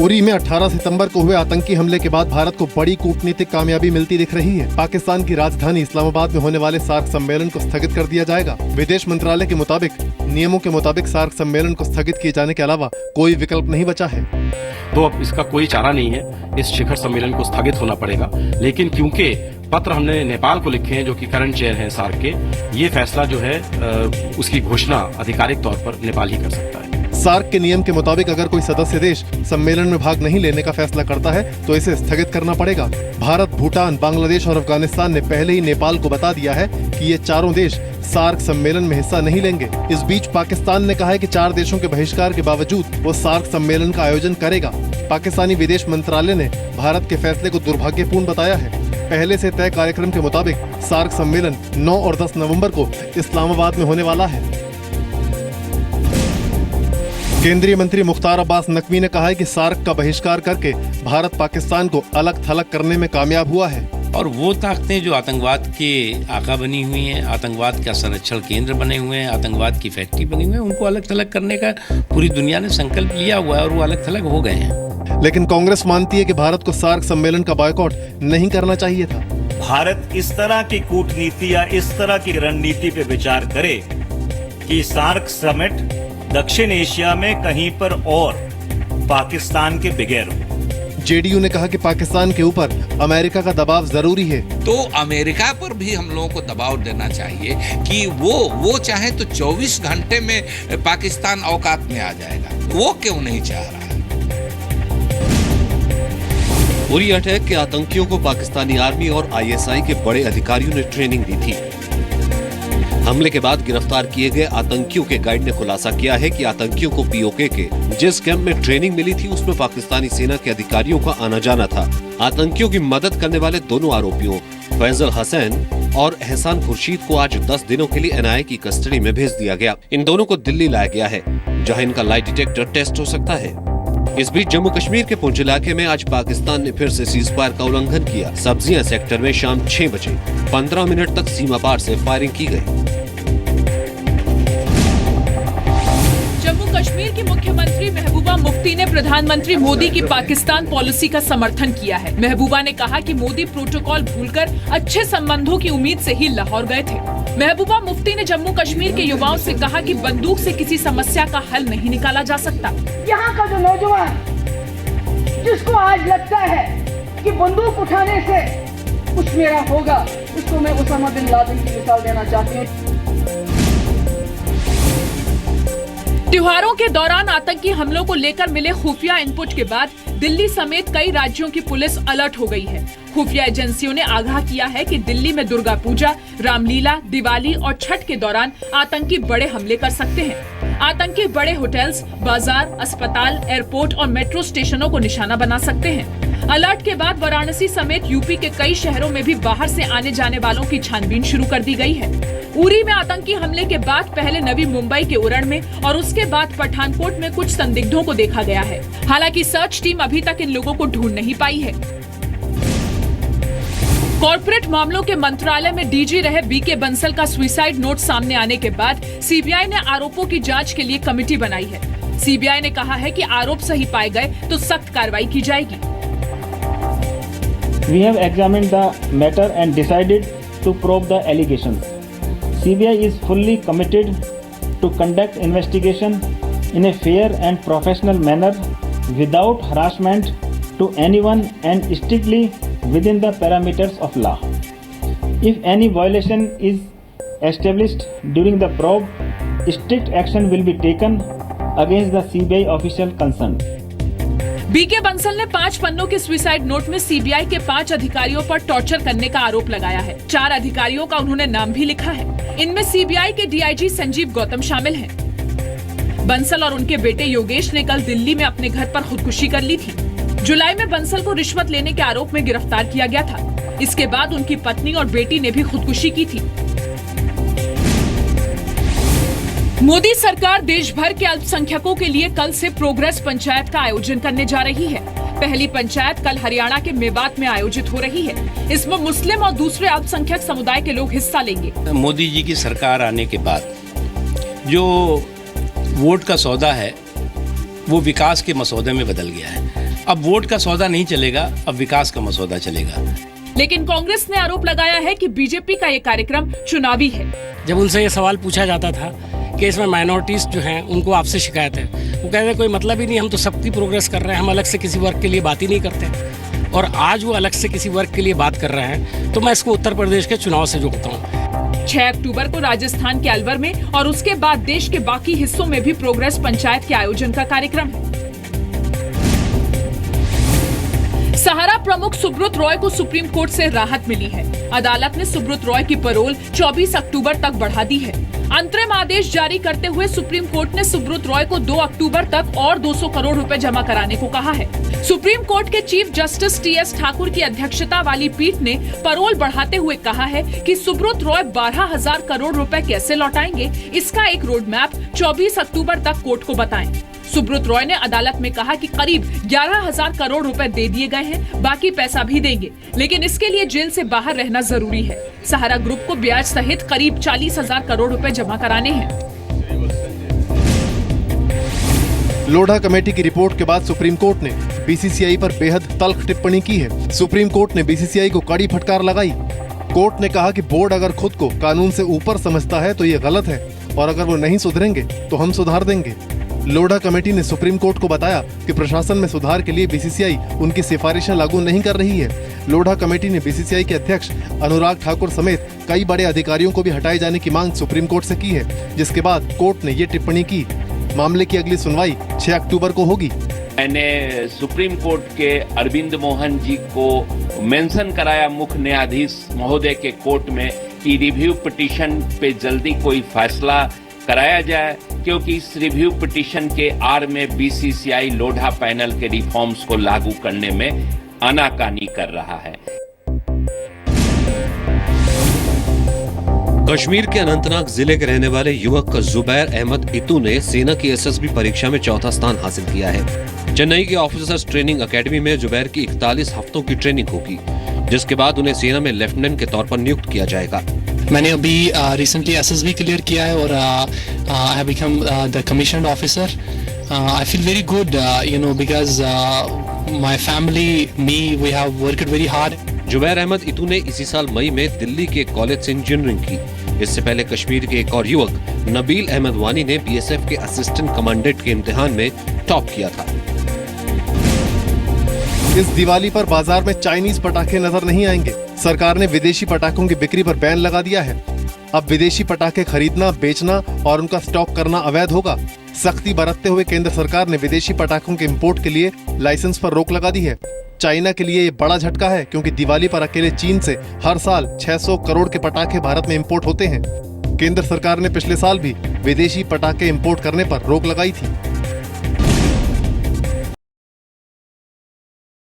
उरी में 18 सितंबर को हुए आतंकी हमले के बाद भारत को बड़ी कूटनीतिक कामयाबी मिलती दिख रही है। पाकिस्तान की राजधानी इस्लामाबाद में होने वाले सार्क सम्मेलन को स्थगित कर दिया जाएगा। विदेश मंत्रालय के मुताबिक नियमों के मुताबिक सार्क सम्मेलन को स्थगित किए जाने के अलावा कोई विकल्प नहीं बचा है। तो अब इसका कोई चारा नहीं है, इस शिखर सम्मेलन को स्थगित होना पड़ेगा। लेकिन क्योंकि पत्र हमने नेपाल को लिखे हैं, जो कि करंट चेयर हैं सार्क के, ये फैसला जो है उसकी घोषणा आधिकारिक तौर पर नेपाल ही कर सकता है। सार्क के नियम के मुताबिक अगर कोई सदस्य देश सम्मेलन में भाग नहीं लेने का फैसला करता है तो इसे स्थगित करना पड़ेगा। भारत, भूटान, बांग्लादेश और अफगानिस्तान ने पहले ही नेपाल को बता दिया है कि ये चारों देश सार्क सम्मेलन में हिस्सा नहीं लेंगे। इस बीच पाकिस्तान ने कहा है कि 4 देशों के बहिष्कार के बावजूद वो सार्क सम्मेलन का आयोजन करेगा। पाकिस्तानी विदेश मंत्रालय ने भारत के फैसले को दुर्भाग्यपूर्ण बताया है। पहले से तय कार्यक्रम के मुताबिक सार्क सम्मेलन 9 और 10 नवंबर को इस्लामाबाद में होने वाला है। केंद्रीय मंत्री मुख्तार अब्बास नकवी ने कहा है कि सार्क का बहिष्कार करके भारत पाकिस्तान को अलग थलग करने में कामयाब हुआ है। और वो ताकतें जो आतंकवाद के आका बनी हुई हैं, आतंकवाद का संरक्षण केंद्र बने हुए हैं, आतंकवाद की फैक्ट्री बनी हुई है, उनको अलग थलग करने का पूरी दुनिया ने संकल्प लिया हुआ है और वो अलग थलग हो गए हैं। लेकिन कांग्रेस मानती है कि भारत को सार्क सम्मेलन का बॉयकॉट नहीं करना चाहिए था। भारत इस तरह की कूटनीति या इस तरह की रणनीति पे विचार करे कि सार्क समिट दक्षिण एशिया में कहीं पर और पाकिस्तान के बगैर हो। जेडीयू ने कहा कि पाकिस्तान के ऊपर अमेरिका का दबाव जरूरी है। तो अमेरिका पर भी हम लोगों को दबाव देना चाहिए कि वो चाहे तो 24 घंटे में पाकिस्तान औकात में आ जाएगा, वो क्यों नहीं चाह रहा है। उरी अटैक के आतंकियों को पाकिस्तानी आर्मी और आईएसआई के बड़े अधिकारियों ने ट्रेनिंग दी थी। हमले के बाद गिरफ्तार किए गए आतंकियों के गाइड ने खुलासा किया है कि आतंकियों को पीओके के जिस कैंप में ट्रेनिंग मिली थी उसमें पाकिस्तानी सेना के अधिकारियों का आना जाना था। आतंकियों की मदद करने वाले दोनों आरोपियों फैजल हसैन और एहसान खुर्शीद को आज 10 दिनों के लिए एनआईए की कस्टडी में भेज दिया गया। इन दोनों को दिल्ली लाया गया है, जहां इनका लाई डिटेक्टर टेस्ट हो सकता है। इस बीच जम्मू कश्मीर के पुंछ इलाके में आज पाकिस्तान ने फिर से सीज फायर का उल्लंघन किया। सब्जियां सेक्टर में शाम 6 बजे 15 मिनट तक सीमा पार से फायरिंग की गई। जम्मू कश्मीर की मुख्यमंत्री महबूबा मुफ्ती ने प्रधानमंत्री मोदी की पाकिस्तान पॉलिसी का समर्थन किया है। महबूबा ने कहा कि मोदी प्रोटोकॉल भूलकर अच्छे संबंधों की उम्मीद से ही लाहौर गए थे। महबूबा मुफ्ती ने जम्मू कश्मीर के युवाओं से कहा कि बंदूक से किसी समस्या का हल नहीं निकाला जा सकता। यहाँ का जो नौजवान जिसको आज लगता है कि बंदूक उठाने से कुछ मेरा होगा, उसको मैं उसामा बिन लादेन की मिसाल देना चाहती हूँ। त्योहारों के दौरान आतंकी हमलों को लेकर मिले खुफिया इनपुट के बाद दिल्ली समेत कई राज्यों की पुलिस अलर्ट हो गई है। खुफिया एजेंसियों ने आगाह किया है कि दिल्ली में दुर्गा पूजा, रामलीला, दिवाली और छठ के दौरान आतंकी बड़े हमले कर सकते हैं। आतंकी बड़े होटल्स, बाजार, अस्पताल, एयरपोर्ट और मेट्रो स्टेशनों को निशाना बना सकते हैं। अलर्ट के बाद वाराणसी समेत यूपी के कई शहरों में भी बाहर से आने जाने वालों की छानबीन शुरू कर दी गई है। उरी में आतंकी हमले के बाद पहले नवी मुंबई के उरण में और उसके बाद पठानकोट में कुछ संदिग्धों को देखा गया है। हालांकि सर्च टीम अभी तक इन लोगों को ढूंढ नहीं पाई है। कॉर्पोरेट मामलों के मंत्रालय में डीजी रहे बीके बंसल का सुसाइड नोट सामने आने के बाद सीबीआई ने आरोपों की जांच के लिए कमेटी बनाई है। सीबीआई ने कहा है कि आरोप सही पाए गए तो सख्त कार्रवाई की जाएगी। We have examined the matter and decided to probe the allegations. CBI is fully committed to conduct investigation in a fair and professional manner without harassment to anyone and strictly within the parameters of law. If any violation is established during the probe, strict action will be taken against the CBI official concerned. B K Bansal ने 5 पन्नों के suicide note में CBI के 5 अधिकारियों पर torture करने का आरोप लगाया है। 4 अधिकारियों का उन्होंने नाम भी लिखा है। इनमें सीबीआई के डीआईजी संजीव गौतम शामिल हैं। बंसल और उनके बेटे योगेश ने कल दिल्ली में अपने घर पर खुदकुशी कर ली थी। जुलाई में बंसल को रिश्वत लेने के आरोप में गिरफ्तार किया गया था। इसके बाद उनकी पत्नी और बेटी ने भी खुदकुशी की थी। मोदी सरकार देश भर के अल्पसंख्यकों के लिए कल से प्रोग्रेस पंचायत का आयोजन करने जा रही है। पहली पंचायत कल हरियाणा के मेवात में आयोजित हो रही है। इसमें मुस्लिम और दूसरे अल्पसंख्यक समुदाय के लोग हिस्सा लेंगे। मोदी जी की सरकार आने के बाद जो वोट का सौदा है वो विकास के मसौदे में बदल गया है। अब वोट का सौदा नहीं चलेगा, अब विकास का मसौदा चलेगा। लेकिन कांग्रेस ने आरोप लगाया है कि बीजेपी का ये कार्यक्रम चुनावी है। जब उनसे ये सवाल पूछा जाता था कि इसमें माइनॉरिटीज जो हैं उनको आपसे शिकायत है, वो कहते हैं कोई मतलब ही नहीं, हम तो सबकी प्रोग्रेस कर रहे हैं, हम अलग से किसी वर्ग के लिए बात ही नहीं करते। और आज वो अलग से किसी वर्ग के लिए बात कर रहे हैं, तो मैं इसको उत्तर प्रदेश के चुनाव से जोड़ता हूँ। 6 अक्टूबर को राजस्थान के अलवर में और उसके बाद देश के बाकी हिस्सों में भी प्रोग्रेस पंचायत के आयोजन का कार्यक्रम है। सहारा प्रमुख सुब्रत रॉय को सुप्रीम कोर्ट से राहत मिली है। अदालत ने सुब्रत रॉय की पैरोल 24 अक्टूबर तक बढ़ा दी है। अंतरिम आदेश जारी करते हुए सुप्रीम कोर्ट ने सुब्रत रॉय को 2 अक्टूबर तक और 200 करोड़ रुपए जमा कराने को कहा है। सुप्रीम कोर्ट के चीफ जस्टिस टीएस ठाकुर की अध्यक्षता वाली पीठ ने पैरोल बढ़ाते हुए कहा है कि सुब्रत रॉय 12,000 करोड़ रुपए कैसे लौटाएंगे, इसका एक रोड मैप 24 अक्टूबर तक कोर्ट को बताएं। सुब्रत रॉय ने अदालत में कहा कि करीब 11,000 करोड़ रुपए दे दिए गए हैं, बाकी पैसा भी देंगे, लेकिन इसके लिए जेल से बाहर रहना जरूरी है। सहारा ग्रुप को ब्याज सहित करीब 40,000 करोड़ रुपए जमा कराने हैं। लोढ़ा कमेटी की रिपोर्ट के बाद सुप्रीम कोर्ट ने बीसीसीआई पर बेहद तल्ख टिप्पणी की है। सुप्रीम कोर्ट ने बीसीसीआई को कड़ी फटकार लगाई। कोर्ट ने कहा कि बोर्ड अगर खुद को कानून से ऊपर समझता है तो ये गलत है, और अगर वो नहीं सुधरेंगे तो हम सुधार देंगे। लोढ़ा कमेटी ने सुप्रीम कोर्ट को बताया कि प्रशासन में सुधार के लिए बीसीसीआई उनकी सिफारिशें लागू नहीं कर रही है। लोढ़ा कमेटी ने बीसीसीआई के अध्यक्ष अनुराग ठाकुर समेत कई बड़े अधिकारियों को भी हटाए जाने की मांग सुप्रीम कोर्ट से की है, जिसके बाद कोर्ट ने ये टिप्पणी की। मामले की अगली सुनवाई 6 अक्टूबर को होगी। मैंने सुप्रीम कोर्ट के अरविंद मोहन जी को मेंशन कराया, मुख्य न्यायाधीश महोदय के कोर्ट में, कि रिव्यू पिटीशन पे जल्दी कोई फैसला कराया जाए, क्योंकि इस रिव्यू पिटीशन के आड़ में बीसीसीआई लोढ़ा पैनल के रिफॉर्म्स को लागू करने में आनाकानी कर रहा है। कश्मीर के अनंतनाग जिले के रहने वाले युवक जुबैर अहमद इतू ने सेना की एसएसबी परीक्षा में 4था स्थान हासिल किया है। चेन्नई के ऑफिसर्स ट्रेनिंग एकेडमी में जुबैर की 41 हफ्तों की ट्रेनिंग होगी, जिसके बाद उन्हें सेना में लेफ्टिनेंट के तौर पर नियुक्त किया जाएगा। मैंने अभी रिसेंटली एसएसबी क्लियर किया है और I have become the commissioned officer. I feel very good because my family we have worked very hard. Zubair Ahmad Itoo ने इसी साल मई में दिल्ली के कॉलेज से इंजीनियरिंग की। इससे पहले कश्मीर के एक और युवक नबील अहमद वानी ने बीएसएफ के असिस्टेंट कमांडेंट के इम्तिहान में टॉप किया था। इस दिवाली पर बाजार में चाइनीज पटाखे नजर नहीं आएंगे। सरकार ने विदेशी पटाखों की बिक्री पर बैन लगा दिया है। अब विदेशी पटाखे खरीदना, बेचना और उनका स्टॉक करना अवैध होगा। सख्ती बरतते हुए केंद्र सरकार ने विदेशी पटाखों के इंपोर्ट के लिए लाइसेंस पर रोक लगा दी है। चाइना के लिए ये बड़ा झटका है, क्योंकि दिवाली पर अकेले चीन से हर साल 600 करोड़ के पटाखे भारत में इंपोर्ट होते हैं। केंद्र सरकार ने पिछले साल भी विदेशी पटाखे इंपोर्ट करने पर रोक लगाई थी।